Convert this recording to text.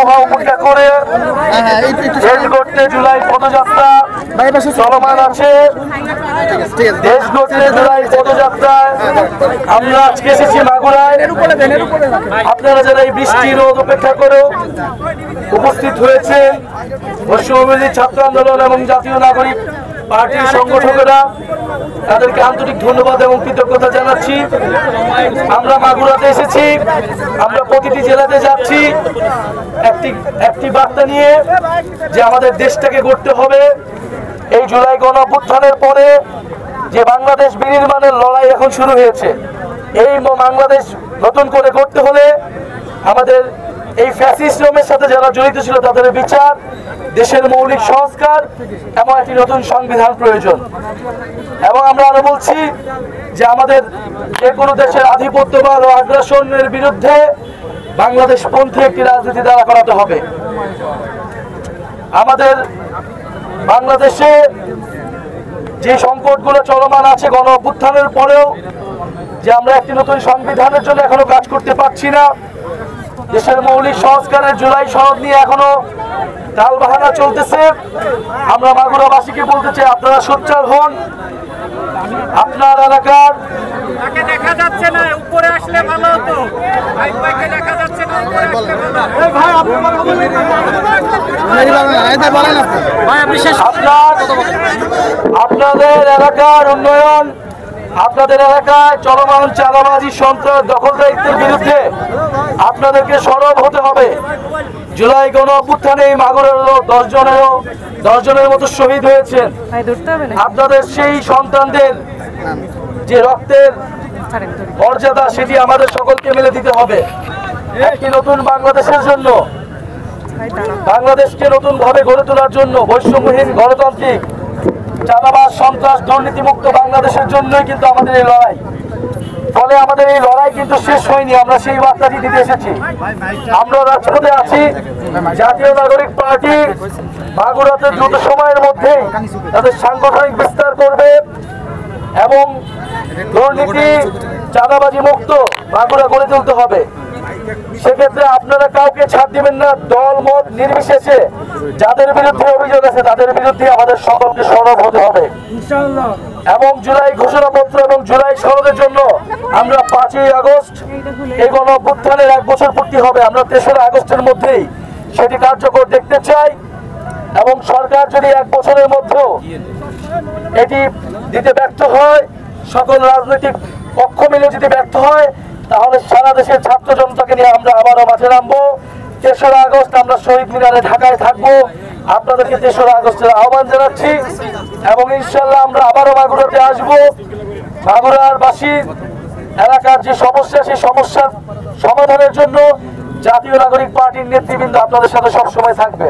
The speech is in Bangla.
আবহাওয়া উপেক্ষা করে দেশ গড়তে জুলাই পদযাত্রা চলমান আছে। দেশ গড়তে জুলাই পদযাত্রায় আমরা আজকে এসেছি মাগুরায়। আপনারা যারা এই বৃষ্টি রোদ উপেক্ষা করেও উপস্থিত হয়েছেন, বৈষম্যবিরোধী ছাত্র আন্দোলন এবং জাতীয় নাগরিক পার্টির সংগঠকেরা, তাদেরকে আন্তরিক ধন্যবাদ এবং কৃতজ্ঞতা জানাচ্ছি। আমরা মাগুরাতে এসেছি, আমরা প্রতিটি জেলাতে যাচ্ছি একটি বার্তা নিয়ে যে আমাদের দেশটাকে গড়তে হবে। এই জুলাই গণঅভ্যুত্থানের পরে যে বাংলাদেশ বিনির্মাণের লড়াই এখন শুরু হয়েছে, এই বাংলাদেশ নতুন করে গড়তে হলে আমাদের এই ফ্যাসিজমের সাথে যারা জড়িত ছিল তাদের বিচার, দেশের মৌলিক সংস্কার এবং একটি নতুন সংবিধান প্রয়োজন। এবং আমরা আরো বলছি যে আমাদের যে কোনো দেশের আধিপত্যবাদ ও আগ্রাসনের বিরুদ্ধে বাংলাদেশ পন্থী একটি রাজনীতি দাঁড়া করাতে হবে। আমাদের বাংলাদেশে যে সংকটগুলো চলমান আছে গণ অভ্যুত্থানের পরেও, যে আমরা একটি নতুন সংবিধানের জন্য এখনো কাজ করতে পারছি না, দেশের মৌলিক সংস্কারের জুলাই সনদ নিয়ে এখনো টালবাহানা চলতেছে। আমরা মাগুরাবাসীকে বলতে চাই, আপনারা সোচ্চার হন। আপনার এলাকার দেখা যাচ্ছে না, উপরে আসলে ভালো হতো। দেখা যাচ্ছে না, আপনাদের এলাকার উন্নয়ন, আপনাদের এলাকায় চলমান চাঁদাবাজি, সন্ত্রাস, দখলদারিত্বের বিরুদ্ধে আপনাদেরকে সরব হতে হবে। জুলাই গণ অভ্যুত্থানে এই মাগুরার 10 জনের মতো শহীদ হয়েছেন। আপনাদের সেই সন্তানদের যে রক্তের মর্যাদা, সেটি আমাদের সকলকে মিলে দিতে হবে। একটি নতুন বাংলাদেশের জন্য, বাংলাদেশকে নতুন ভাবে গড়ে তোলার জন্য, বৈষম্যহীন গণতান্ত্রিক চাঁদাবাজ সন্ত্রাস দুর্নীতিমুক্ত বাংলাদেশের জন্যই কিন্তু আমাদের এই লড়াই। ফলে আমাদের এই লড়াই কিন্তু শেষ হয়নি, আমরা সেই বার্তাটি দিতে এসেছি। আমরা রাজপথে আছি। জাতীয় নাগরিক পার্টি মাগুরাতে দ্রুত সময়ের মধ্যে তাদের সাংগঠনিক বিস্তার করবে এবং দুর্নীতি চাঁদাবাজি মুক্ত মাগুরা গড়ে তুলতে হবে। সেক্ষেত্রে আপনারা কাউকে ছাড় দিবেন না। দল মত নির্বিশেষে যাদের বিরুদ্ধে অভিযোগ আছে তাদের বিরুদ্ধে আমাদের সকলকে সরব হতে হবে। এবং জুলাই ঘোষণাপত্র এবং জুলাই সনদের জন্য আমরা 5ই আগস্ট এই গণ অভ্যুত্থানের 1 বছর পূর্তি হবে। আমরা 3রা আগস্টের মধ্যেই সেটি কার্যকর দেখতে চাই। এবং সরকার যদি 1 বছরের মধ্যেও এটি দিতে ব্যর্থ হয়, সকল রাজনৈতিক পক্ষ মিলে যদি ব্যর্থ হয়, তাহলে সারা দেশের ছাত্র জনতাকে নিয়ে আমরা আবারও মাঠে নামবো। 3রা আগস্ট আমরা শহীদ মিনারে ঢাকায় থাকবো। আপনাদেরকে 3রা আগস্টের আহ্বান জানাচ্ছি এবং ইনশাল্লাহ আমরা আবারও মাগুরাতে আসবো। মাগুরার বাসী এলাকার যে সমস্যা, সেই সমস্যার সমাধানের জন্য জাতীয় নাগরিক পার্টির নেতৃবৃন্দ আপনাদের সাথে সবসময় থাকবে।